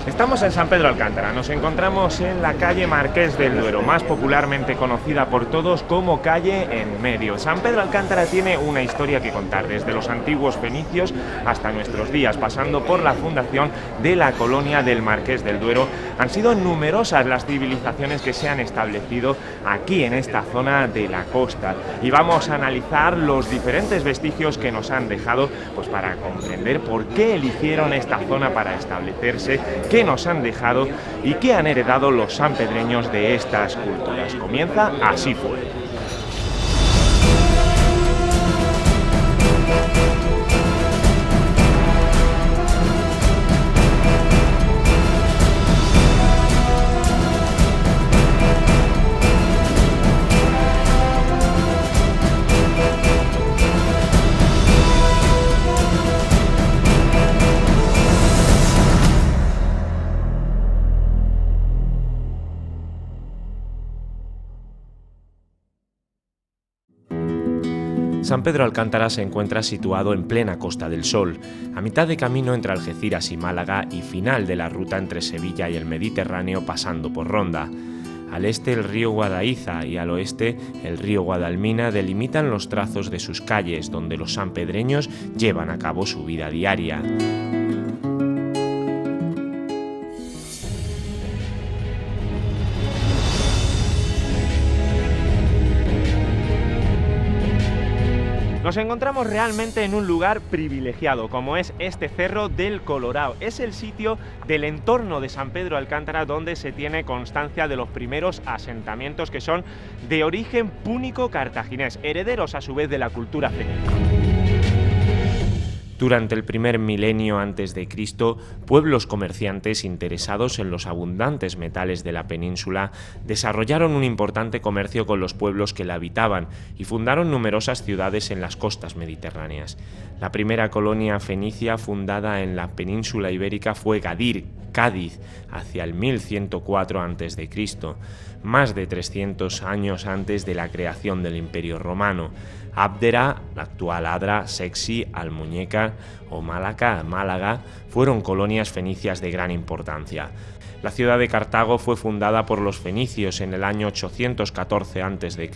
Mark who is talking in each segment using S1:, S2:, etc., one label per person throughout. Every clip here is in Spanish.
S1: Estamos en San Pedro Alcántara, nos encontramos en la calle Marqués del Duero, más popularmente conocida por todos como calle En Medio. San Pedro Alcántara tiene una historia que contar, desde los antiguos fenicios hasta nuestros días, pasando por la fundación de la colonia del Marqués del Duero. Han sido numerosas las civilizaciones que se han establecido aquí en esta zona de la costa y vamos a analizar los diferentes vestigios que nos han dejado, pues para comprender por qué eligieron esta zona para establecerse, qué nos han dejado y qué han heredado los sanpedreños de estas culturas. Comienza Así Fue. San Pedro Alcántara se encuentra situado en plena Costa del Sol, a mitad de camino entre Algeciras y Málaga y final de la ruta entre Sevilla y el Mediterráneo pasando por Ronda. Al este el río Guadaiza y al oeste el río Guadalmina delimitan los trazos de sus calles donde los sanpedreños llevan a cabo su vida diaria. Nos encontramos realmente en un lugar privilegiado, como es este Cerro del Colorao. Es el sitio del entorno de San Pedro Alcántara donde se tiene constancia de los primeros asentamientos que son de origen púnico cartaginés, herederos a su vez de la cultura fenicia. Durante el primer milenio antes de Cristo, pueblos comerciantes interesados en los abundantes metales de la península desarrollaron un importante comercio con los pueblos que la habitaban y fundaron numerosas ciudades en las costas mediterráneas. La primera colonia fenicia fundada en la península ibérica fue Gadir, Cádiz, hacia el 1104 a.C., más de 300 años antes de la creación del Imperio Romano. Abdera, la actual Adra, Sexi, Almuñécar o Málaga fueron colonias fenicias de gran importancia. La ciudad de Cartago fue fundada por los fenicios en el año 814 a.C.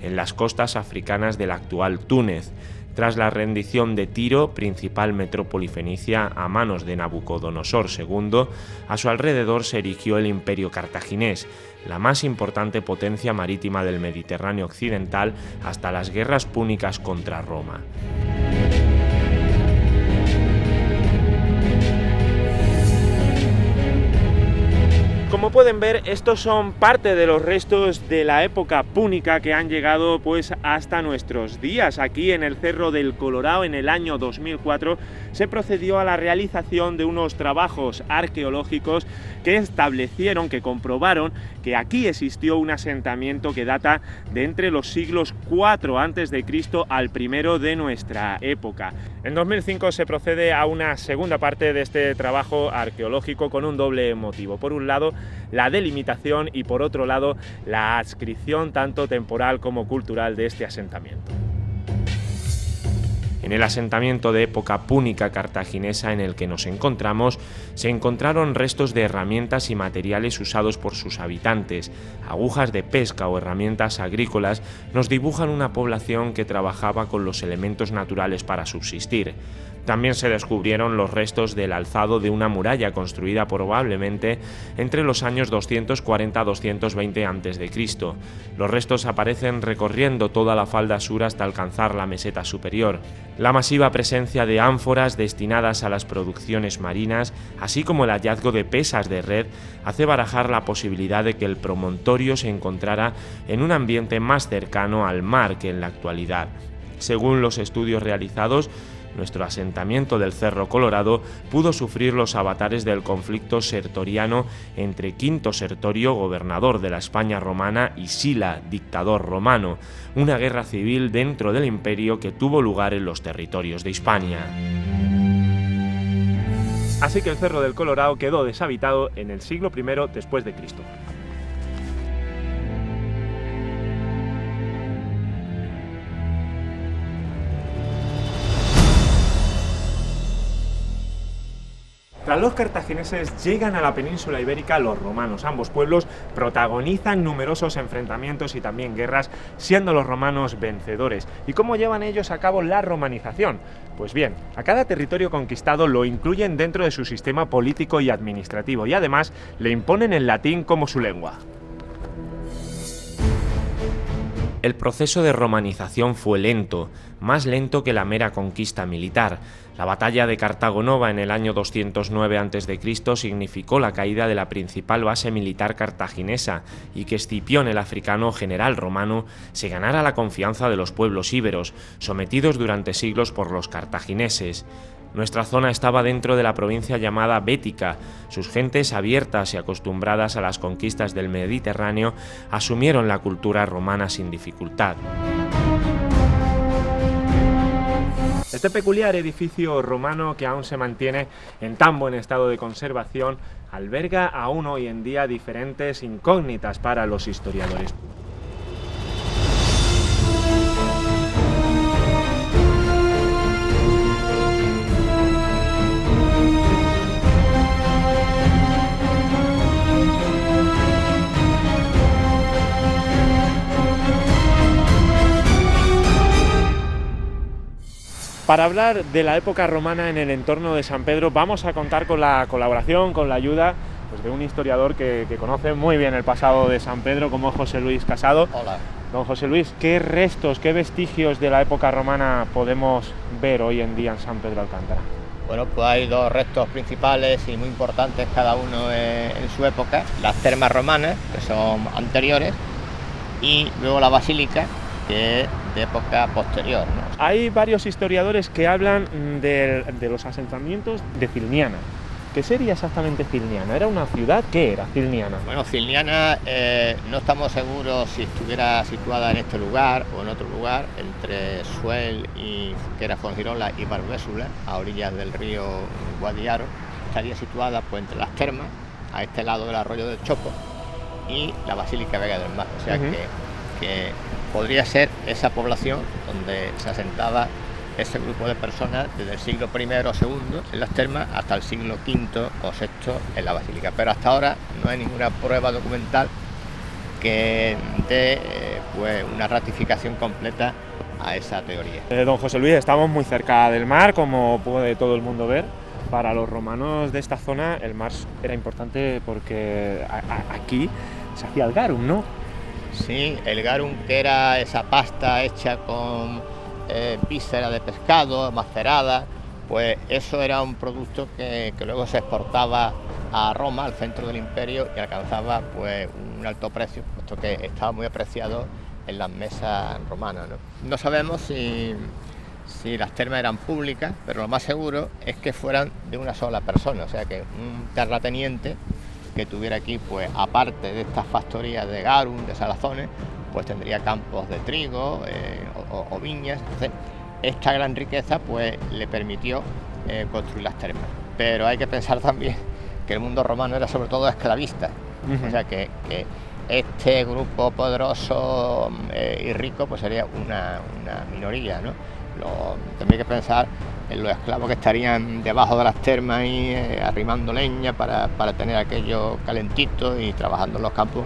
S1: en las costas africanas del actual Túnez. Tras la rendición de Tiro, principal metrópoli fenicia, a manos de Nabucodonosor II, a su alrededor se erigió el Imperio Cartaginés, la más importante potencia marítima del Mediterráneo occidental hasta las guerras púnicas contra Roma. Como pueden ver, estos son parte de los restos de la época púnica que han llegado pues hasta nuestros días. Aquí en el Cerro del Colorao, en el año 2004, se procedió a la realización de unos trabajos arqueológicos que establecieron, que comprobaron que aquí existió un asentamiento que data de entre los siglos IV a.C. al primero de nuestra época. En 2005 se procede a una segunda parte de este trabajo arqueológico con un doble motivo. Por un lado, la delimitación y por otro lado, la adscripción tanto temporal como cultural de este asentamiento. En el asentamiento de época púnica cartaginesa en el que nos encontramos, se encontraron restos de herramientas y materiales usados por sus habitantes. Agujas de pesca o herramientas agrícolas nos dibujan una población que trabajaba con los elementos naturales para subsistir. También se descubrieron los restos del alzado de una muralla construida probablemente entre los años 240-220 a.C. Los restos aparecen recorriendo toda la falda sur hasta alcanzar la meseta superior. La masiva presencia de ánforas destinadas a las producciones marinas, así como el hallazgo de pesas de red, hace barajar la posibilidad de que el promontorio se encontrara en un ambiente más cercano al mar que en la actualidad. Según los estudios realizados, nuestro asentamiento del Cerro Colorado pudo sufrir los avatares del conflicto sertoriano entre Quinto Sertorio, gobernador de la España romana, y Sila, dictador romano, una guerra civil dentro del imperio que tuvo lugar en los territorios de Hispania. Así que el Cerro del Colorado quedó deshabitado en el siglo I después de Cristo. Tras los cartagineses llegan a la península ibérica los romanos. Ambos pueblos protagonizan numerosos enfrentamientos y también guerras, siendo los romanos vencedores. ¿Y cómo llevan ellos a cabo la romanización? Pues bien, a cada territorio conquistado lo incluyen dentro de su sistema político y administrativo y además le imponen el latín como su lengua. El proceso de romanización fue lento, más lento que la mera conquista militar. La batalla de Cartago Nova en el año 209 a.C. significó la caída de la principal base militar cartaginesa y que Escipión, el africano general romano, se ganara la confianza de los pueblos íberos, sometidos durante siglos por los cartagineses. Nuestra zona estaba dentro de la provincia llamada Bética. Sus gentes, abiertas y acostumbradas a las conquistas del Mediterráneo, asumieron la cultura romana sin dificultad. Este peculiar edificio romano, que aún se mantiene en tan buen estado de conservación, alberga aún hoy en día diferentes incógnitas para los historiadores. Para hablar de la época romana en el entorno de San Pedro vamos a contar con la colaboración, con la ayuda pues, de un historiador que conoce muy bien el pasado de San Pedro, como José Luis Casado.
S2: Hola.
S1: Don José Luis, ¿qué restos, qué vestigios de la época romana podemos ver hoy en día en San Pedro Alcántara?
S2: Bueno, pues hay dos restos principales y muy importantes, cada uno en su época: las termas romanas, que son anteriores, y luego la basílica, que es de época posterior, ¿no?
S1: Hay varios historiadores que hablan de los asentamientos de Cilniana. ¿Qué sería exactamente Cilniana? ¿Era una ciudad? ¿Qué era Cilniana?
S2: Bueno, Cilniana no estamos seguros si estuviera situada en este lugar o en otro lugar, entre Suel y que era Fongirola y Barbésula, a orillas del río Guadiaro. Estaría situada pues entre las termas, a este lado del arroyo del Chopo, y la Basílica Vega del Mar. O sea que podría ser esa población donde se asentaba ese grupo de personas desde el siglo I o II en las termas hasta el siglo V o VI en la basílica. Pero hasta ahora no hay ninguna prueba documental que dé pues una ratificación completa a esa teoría.
S1: Don José Luis, estamos muy cerca del mar, como puede todo el mundo ver. Para los romanos de esta zona el mar era importante porque aquí se hacía el garum, ¿no?
S2: Sí, el garum, que era esa pasta hecha con víscera de pescado macerada, pues eso era un producto que luego se exportaba a Roma, al centro del imperio, y alcanzaba pues un alto precio, puesto que estaba muy apreciado en las mesas romanas, ¿no? No sabemos si las termas eran públicas, pero lo más seguro es que fueran de una sola persona, o sea que un terrateniente que tuviera aquí, pues aparte de estas factorías de garum, de salazones, pues tendría campos de trigo o viñas. Entonces, esta gran riqueza pues le permitió construir las termas. Pero hay que pensar también que el mundo romano era sobre todo esclavista. O sea que este grupo poderoso y rico pues sería una minoría, ¿no? Tendría que pensar en los esclavos que estarían debajo de las termas y arrimando leña para tener aquello calentito y trabajando en los campos.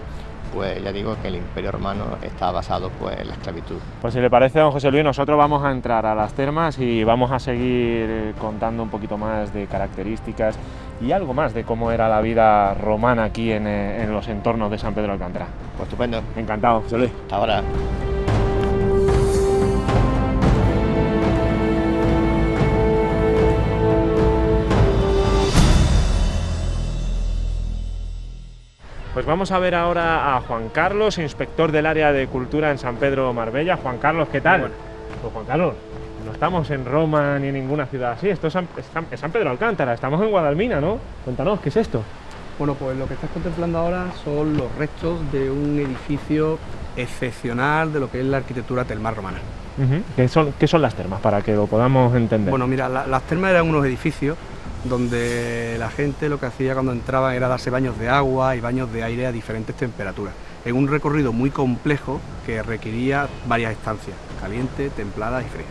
S2: Pues ya digo que el Imperio Romano estaba basado pues en la esclavitud.
S1: Pues si le parece, don José Luis, nosotros vamos a entrar a las termas y vamos a seguir contando un poquito más de características y algo más de cómo era la vida romana aquí en los entornos de San Pedro Alcántara.
S2: Pues estupendo.
S1: Encantado, José Luis.
S2: Hasta ahora.
S1: Pues vamos a ver ahora a Juan Carlos, inspector del área de cultura en San Pedro Marbella. Juan Carlos, ¿qué tal?
S3: Bueno.
S1: Pues Juan Carlos, no estamos en Roma ni en ninguna ciudad así, esto es San Pedro Alcántara, estamos en Guadalmina, ¿no? Cuéntanos, ¿qué es esto?
S3: Bueno, pues lo que estás contemplando ahora son los restos de un edificio excepcional de lo que es la arquitectura termal romana.
S1: ¿Qué son las termas, para que lo podamos entender?
S3: Bueno, mira, las termas eran unos edificios donde la gente lo que hacía cuando entraba era darse baños de agua y baños de aire a diferentes temperaturas, en un recorrido muy complejo que requería varias estancias, caliente, templada y fría.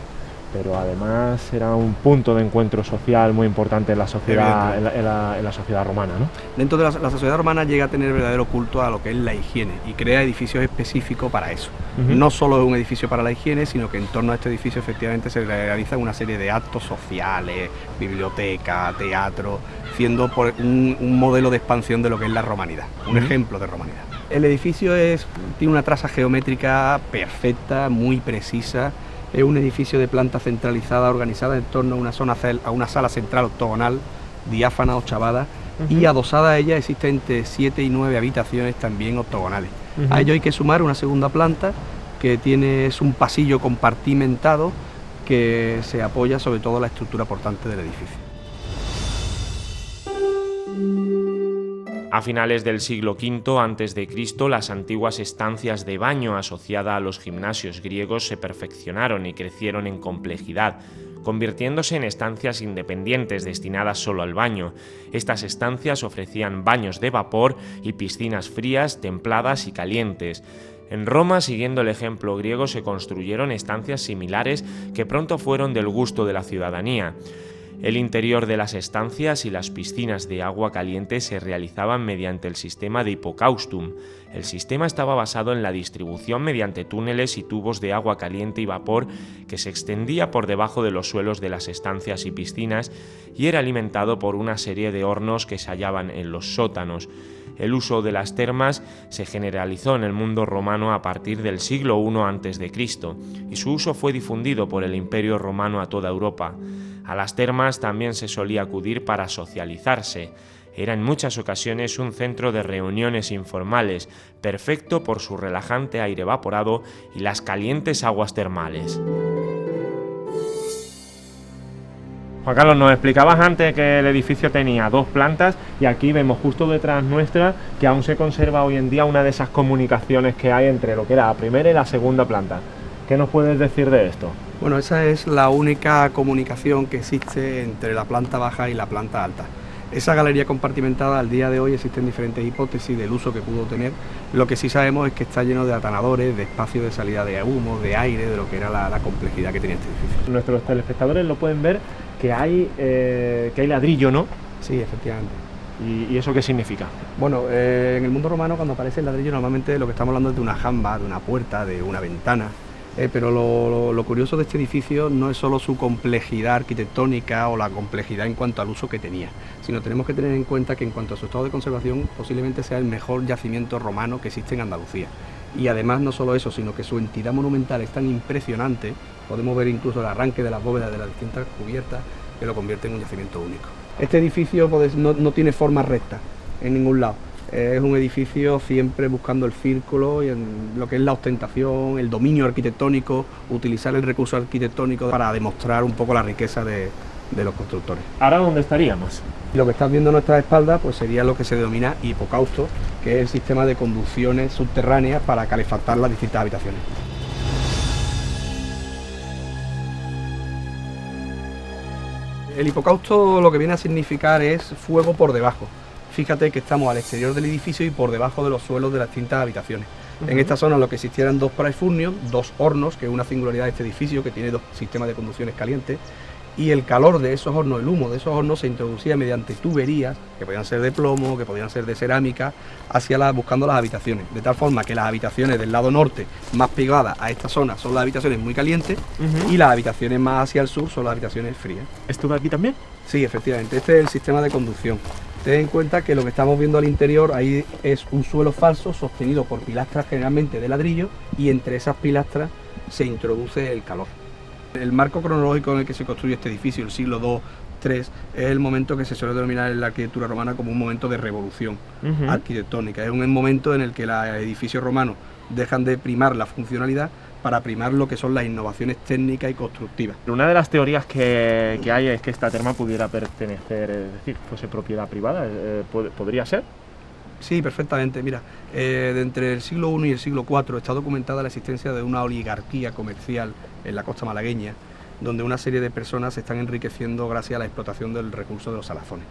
S1: pero además era un punto de encuentro social muy importante en la sociedad, en la sociedad romana, ¿no?
S3: Dentro de la sociedad romana llega a tener verdadero culto a lo que es la higiene y crea edificios específicos para eso. No solo es un edificio para la higiene, sino que en torno a este edificio efectivamente se realizan una serie de actos sociales, biblioteca, teatro, siendo un modelo de expansión de lo que es la romanidad, un ejemplo de romanidad. El edificio tiene una traza geométrica perfecta, muy precisa. Es un edificio de planta centralizada organizada en torno a una sala central octogonal, diáfana, ochavada, y adosada a ella existen entre 7 y 9 habitaciones también octogonales. A ello hay que sumar una segunda planta que es un pasillo compartimentado que se apoya sobre todo la estructura portante del edificio.
S1: A finales del siglo V a.C., las antiguas estancias de baño asociadas a los gimnasios griegos se perfeccionaron y crecieron en complejidad, convirtiéndose en estancias independientes destinadas solo al baño. Estas estancias ofrecían baños de vapor y piscinas frías, templadas y calientes. En Roma, siguiendo el ejemplo griego, se construyeron estancias similares que pronto fueron del gusto de la ciudadanía. El interior de las estancias y las piscinas de agua caliente se realizaban mediante el sistema de hipocaustum. El sistema estaba basado en la distribución mediante túneles y tubos de agua caliente y vapor que se extendía por debajo de los suelos de las estancias y piscinas y era alimentado por una serie de hornos que se hallaban en los sótanos. El uso de las termas se generalizó en el mundo romano a partir del siglo I a.C. y su uso fue difundido por el Imperio Romano a toda Europa. A las termas también se solía acudir para socializarse. Era en muchas ocasiones un centro de reuniones informales, perfecto por su relajante aire evaporado y las calientes aguas termales. Juan Carlos, nos explicabas antes que el edificio tenía 2 plantas y aquí vemos justo detrás nuestra que aún se conserva hoy en día una de esas comunicaciones que hay entre lo que era la primera y la segunda planta. ¿Qué nos puedes decir de esto?
S3: Bueno, esa es la única comunicación que existe entre la planta baja y la planta alta. Esa galería compartimentada al día de hoy existen diferentes hipótesis del uso que pudo tener. Lo que sí sabemos es que está lleno de atanadores, de espacios de salida de humo, de aire, de lo que era la complejidad que tenía este edificio.
S1: Nuestros telespectadores lo pueden ver que hay ladrillo, ¿no?
S3: Sí, efectivamente.
S1: ¿Y eso qué significa?
S3: Bueno, en el mundo romano cuando aparece el ladrillo normalmente lo que estamos hablando es de una jamba, de una puerta, de una ventana. Pero lo curioso de este edificio no es solo su complejidad arquitectónica o la complejidad en cuanto al uso que tenía, sino tenemos que tener en cuenta que en cuanto a su estado de conservación posiblemente sea el mejor yacimiento romano que existe en Andalucía. Y además no solo eso, sino que su entidad monumental es tan impresionante, podemos ver incluso el arranque de las bóvedas de las distintas cubiertas, que lo convierte en un yacimiento único. Este edificio no tiene forma recta en ningún lado. Es un edificio siempre buscando el círculo y en lo que es la ostentación, el dominio arquitectónico, utilizar el recurso arquitectónico para demostrar un poco la riqueza de los constructores.
S1: ¿Ahora dónde estaríamos?
S3: Lo que estás viendo a nuestra espalda pues sería lo que se denomina hipocausto, que es el sistema de conducciones subterráneas para calefactar las distintas habitaciones. El hipocausto lo que viene a significar es fuego por debajo. Fíjate que estamos al exterior del edificio y por debajo de los suelos de las distintas habitaciones. En esta zona lo que existieran 2 praefurnios, 2 hornos, que es una singularidad de este edificio que tiene 2 sistemas de conducciones calientes, y el calor de esos hornos, el humo de esos hornos se introducía mediante tuberías, que podían ser de plomo, que podían ser de cerámica, buscando las habitaciones, de tal forma que las habitaciones del lado norte, más pegadas a esta zona, son las habitaciones muy calientes, y las habitaciones más hacia el sur son las habitaciones frías.
S1: ¿Esto de aquí también?
S3: Sí, efectivamente, este es el sistema de conducción. Ten en cuenta que lo que estamos viendo al interior ahí es un suelo falso sostenido por pilastras generalmente de ladrillo y entre esas pilastras se introduce el calor. El marco cronológico en el que se construye este edificio, el siglo II-III, es el momento que se suele denominar en la arquitectura romana como un momento de revolución arquitectónica. Es un momento en el que los edificios romanos dejan de primar la funcionalidad para primar lo que son las innovaciones técnicas y constructivas.
S1: Una de las teorías que hay es que esta terma pudiera pertenecer, es decir, fuese propiedad privada. ¿Podría ser?
S3: Sí, perfectamente. Mira, de entre el siglo I y el siglo IV está documentada la existencia de una oligarquía comercial en la costa malagueña, donde una serie de personas se están enriqueciendo gracias a la explotación del recurso de los salazones.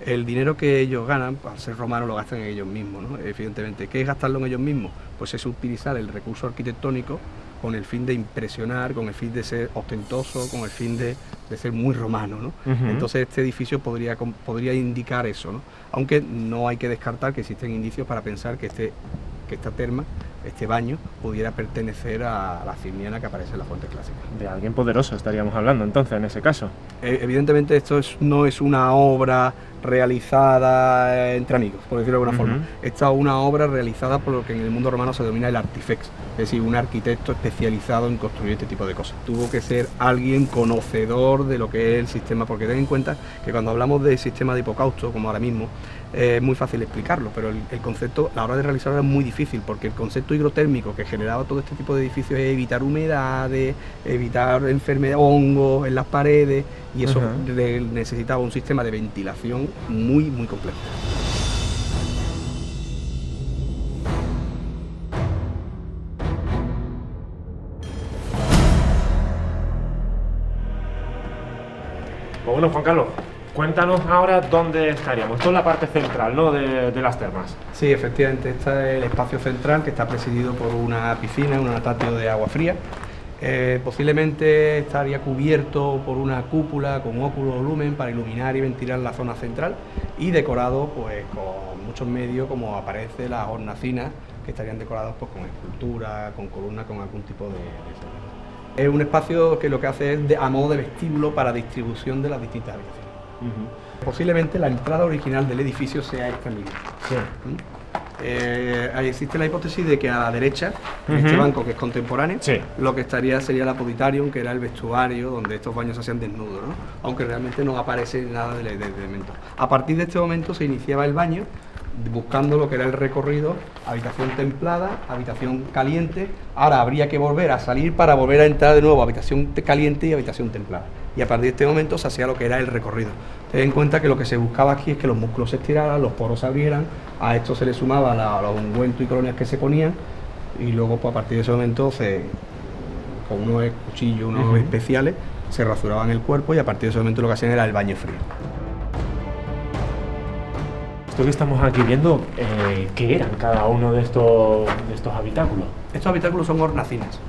S3: El dinero que ellos ganan, al ser romanos, lo gastan en ellos mismos, ¿no? Evidentemente. ¿Qué es gastarlo en ellos mismos? Pues es utilizar el recurso arquitectónico con el fin de impresionar, con el fin de ser ostentoso, con el fin de ser muy romano, ¿no? Entonces este edificio podría indicar eso, ¿no? Aunque no hay que descartar que existen indicios para pensar que esta terma, este baño, pudiera pertenecer a la Cirniana que aparece en la fuente clásica.
S1: De alguien poderoso estaríamos hablando entonces, en ese caso.
S3: Evidentemente esto no es una obra realizada entre amigos, por decirlo de alguna forma. Esta es una obra realizada por lo que en el mundo romano se denomina el artifex, es decir, un arquitecto especializado en construir este tipo de cosas. Tuvo que ser alguien conocedor de lo que es el sistema, porque ten en cuenta que cuando hablamos del sistema de hipocausto, como ahora mismo, es muy fácil explicarlo, pero el concepto, a la hora de realizarlo, es muy difícil, porque el concepto hidrotérmico que generaba todo este tipo de edificios es evitar humedades, evitar enfermedades, hongos en las paredes, y eso necesitaba un sistema de ventilación muy, muy complejo.
S1: Pues bueno, Juan Carlos, cuéntanos ahora dónde estaríamos. Esto es la parte central, ¿no?, de las termas.
S3: Sí, efectivamente, este es el espacio central, que está presidido por una piscina, un natatio de agua fría. Posiblemente estaría cubierto por una cúpula con óculo lumen para iluminar y ventilar la zona central, y decorado pues con muchos medios, como aparece las hornacinas, que estarían decorados pues con escultura, con columnas, con algún tipo de... Es un espacio que lo que hace es a modo de vestíbulo para distribución de las distintas habitaciones. Posiblemente la entrada original del edificio sea esta misma.
S1: Sí.
S3: Existe la hipótesis de que a la derecha, este banco que es contemporáneo, lo que estaría sería el apoditarium, que era el vestuario donde estos baños se hacían desnudos, ¿no? Aunque realmente no aparece nada de elemento. A partir de este momento se iniciaba el baño, buscando lo que era el recorrido: habitación templada, habitación caliente. Ahora habría que volver a salir para volver a entrar de nuevo a habitación caliente y habitación templada, y a partir de este momento se hacía lo que era el recorrido. Ten en cuenta que lo que se buscaba aquí es que los músculos se estiraran, los poros se abrieran, a esto se le sumaba los ungüentos y colonias que se ponían, y luego pues a partir de ese momento con unos cuchillos, unos especiales, se rasuraban el cuerpo, y a partir de ese momento lo que hacían era el baño frío.
S1: Esto que estamos aquí viendo, ¿qué eran cada uno de estos habitáculos?
S3: Estos habitáculos son hornacinas.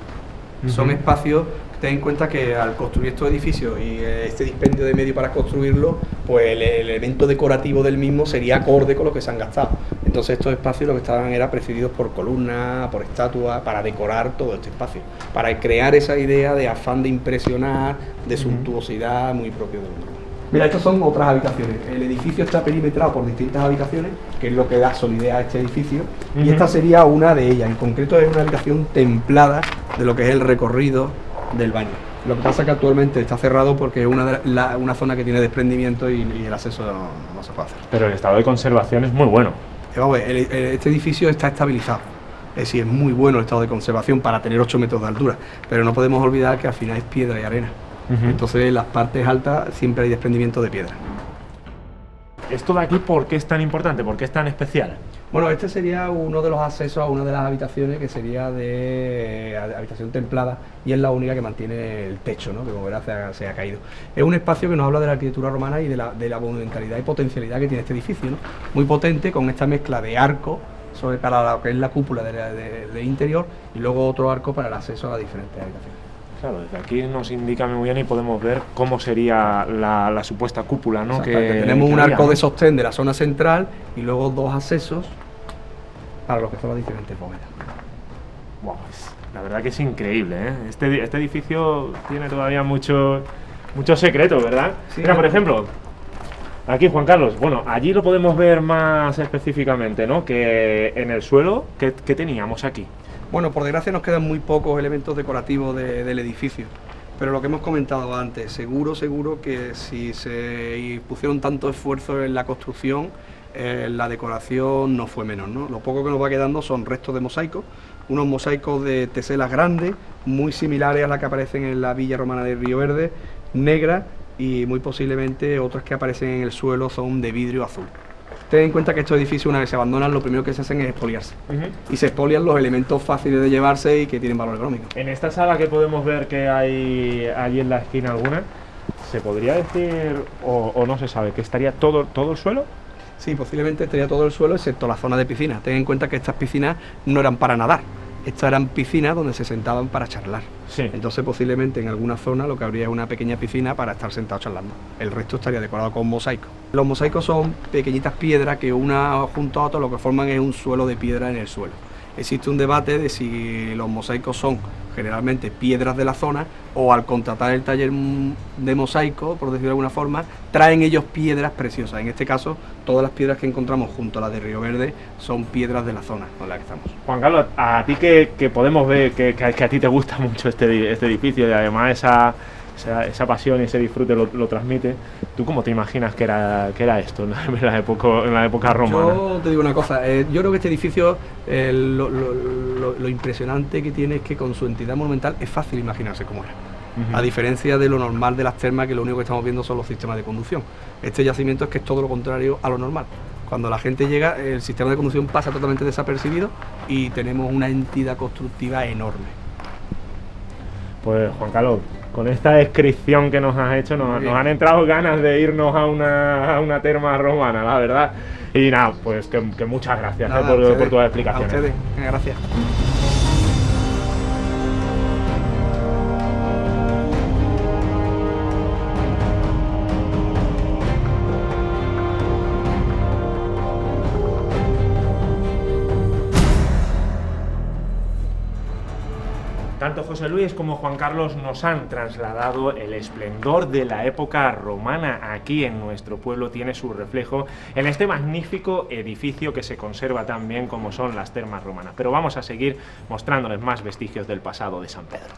S3: Son espacios, ten en cuenta que al construir estos edificios y este dispendio de medios para construirlo, pues el elemento decorativo del mismo sería acorde con lo que se han gastado. Entonces estos espacios lo que estaban era precedidos por columnas, por estatuas, para decorar todo este espacio, para crear esa idea de afán de impresionar, de suntuosidad muy propio del mundo. Mira, estas son otras habitaciones. El edificio está perimetrado por distintas habitaciones, que es lo que da solidez a este edificio, y esta sería una de ellas. En concreto es una habitación templada de lo que es el recorrido del baño. Lo que pasa es que actualmente está cerrado porque es una zona que tiene desprendimiento y el acceso no se puede hacer.
S1: Pero el estado de conservación es muy bueno.
S3: Vamos, este edificio está estabilizado. Es decir, es muy bueno el estado de conservación para tener 8 metros de altura, pero no podemos olvidar que al final es piedra y arena. Entonces en las partes altas siempre hay desprendimiento de piedra.
S1: ¿Esto de aquí por qué es tan importante? ¿Por qué es tan especial?
S3: Bueno, este sería uno de los accesos a una de las habitaciones, que sería de habitación templada, y es la única que mantiene el techo, ¿no?, que como verás se ha caído. Es un espacio que nos habla de la arquitectura romana y de la monumentalidad y potencialidad que tiene este edificio, ¿no? Muy potente, con esta mezcla de arco para lo que es la cúpula de interior, y luego otro arco para el acceso a las diferentes habitaciones.
S1: Claro, desde aquí nos indica muy bien y podemos ver cómo sería la supuesta cúpula, ¿no?
S3: Tenemos un arco de sostén de la zona central y luego 2 accesos para lo que son las diferentes bóvedas.
S1: Wow, la verdad que es increíble, ¿eh? Este edificio tiene todavía muchos secretos, ¿verdad? Sí. Mira, por ejemplo, aquí, Juan Carlos, bueno, allí lo podemos ver más específicamente, ¿no? Que en el suelo, ¿qué teníamos aquí?
S3: Bueno, por desgracia nos quedan muy pocos elementos decorativos del edificio, pero lo que hemos comentado antes, seguro que si se pusieron tanto esfuerzo en la construcción, la decoración no fue menor, ¿no? Lo poco que nos va quedando son restos de mosaicos, unos mosaicos de teselas grandes, muy similares a las que aparecen en la villa romana de Río Verde, negras, y muy posiblemente otras que aparecen en el suelo son de vidrio azul. Ten en cuenta que estos edificios, una vez se abandonan, lo primero que se hacen es expoliarse. Y se expolian los elementos fáciles de llevarse y que tienen valor económico.
S1: En esta sala que podemos ver que hay allí en la esquina alguna, ¿se podría decir, o no se sabe, que estaría todo el suelo?
S3: Sí, posiblemente estaría todo el suelo, excepto la zona de piscina. Ten en cuenta que estas piscinas no eran para nadar, Estas eran piscinas donde se sentaban para charlar.
S1: Sí.
S3: Entonces posiblemente en alguna zona lo que habría es una pequeña piscina para estar sentados charlando. El resto estaría decorado con mosaicos. Los mosaicos son pequeñitas piedras que una junto a otra lo que forman es un suelo de piedra en el suelo. Existe un debate de si los mosaicos son generalmente piedras de la zona o al contratar el taller de mosaico, por decirlo de alguna forma, traen ellos piedras preciosas. En este caso, todas las piedras que encontramos junto a las de Río Verde son piedras de la zona con la que estamos.
S1: Juan Carlos, a ti que podemos ver que a ti te gusta mucho este edificio y además esa pasión y ese disfrute lo transmite, ¿tú cómo te imaginas que era esto en la época romana?
S3: Yo te digo una cosa, yo creo que este edificio, lo impresionante que tiene es que con su entidad monumental es fácil imaginarse cómo era. A diferencia de lo normal de las termas, que lo único que estamos viendo son los sistemas de conducción. Este yacimiento es que es todo lo contrario a lo normal. Cuando la gente llega, el sistema de conducción pasa totalmente desapercibido y tenemos una entidad constructiva enorme.
S1: Pues Juan Carlos, con esta descripción que nos has hecho, nos han entrado ganas de irnos a una terma romana, la verdad. Y nada, pues que muchas gracias por tus explicaciones.
S3: A ustedes, gracias.
S1: Tanto José Luis como Juan Carlos nos han trasladado el esplendor de la época romana. Aquí en nuestro pueblo tiene su reflejo en este magnífico edificio que se conserva tan bien como son las termas romanas. Pero vamos a seguir mostrándoles más vestigios del pasado de San Pedro.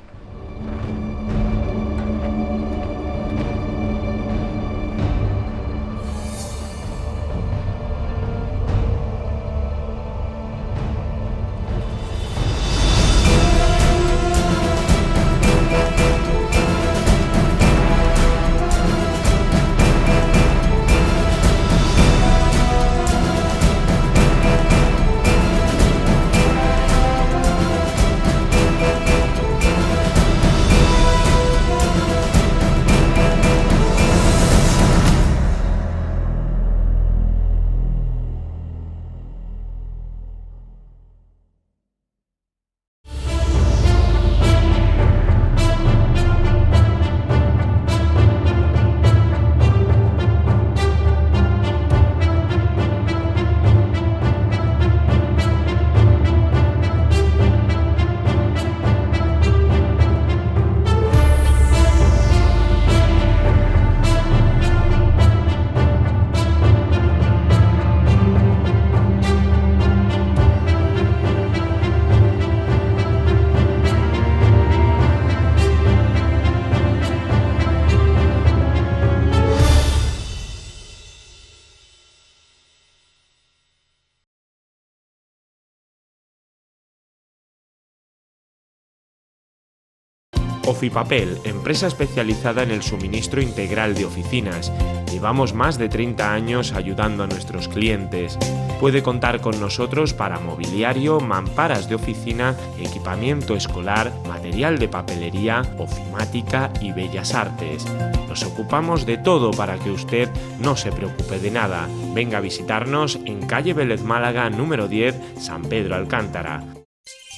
S1: Oficapel, empresa especializada en el suministro integral de oficinas. Llevamos más de 30 años ayudando a nuestros clientes. Puede contar con nosotros para mobiliario, mamparas de oficina, equipamiento escolar, material de papelería, ofimática y bellas artes. Nos ocupamos de todo para que usted no se preocupe de nada. Venga a visitarnos en calle Vélez Málaga, número 10, San Pedro Alcántara.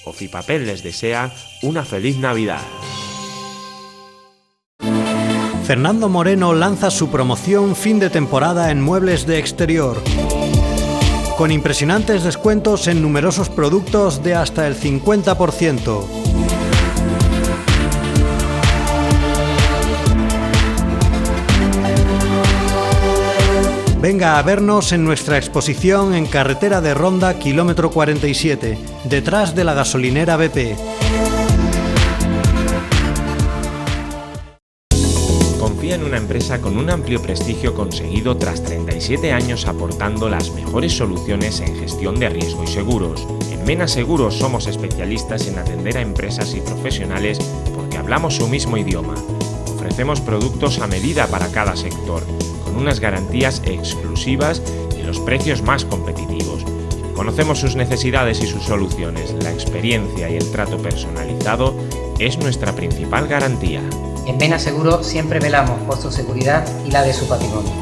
S1: Oficapel les desea una feliz Navidad.
S4: Fernando Moreno lanza su promoción fin de temporada en muebles de exterior, con impresionantes descuentos en numerosos productos de hasta el 50%. Venga a vernos en nuestra exposición en Carretera de Ronda, kilómetro 47, detrás de la gasolinera BP.
S1: Confía en una empresa con un amplio prestigio conseguido tras 37 años aportando las mejores soluciones en gestión de riesgo y seguros. En Mena Seguros somos especialistas en atender a empresas y profesionales porque hablamos su mismo idioma. Ofrecemos productos a medida para cada sector, con unas garantías exclusivas y los precios más competitivos. Conocemos sus necesidades y sus soluciones. La experiencia y el trato personalizado es nuestra principal garantía.
S5: En Mena Seguro siempre velamos por su seguridad y la de su patrimonio.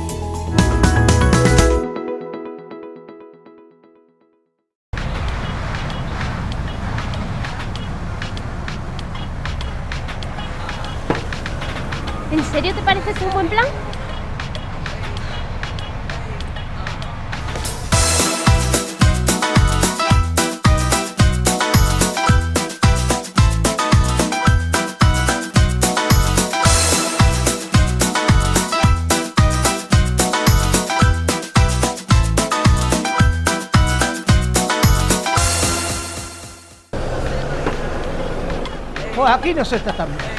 S6: serio te parece este un buen plan?
S7: Pues aquí no se está tan bien.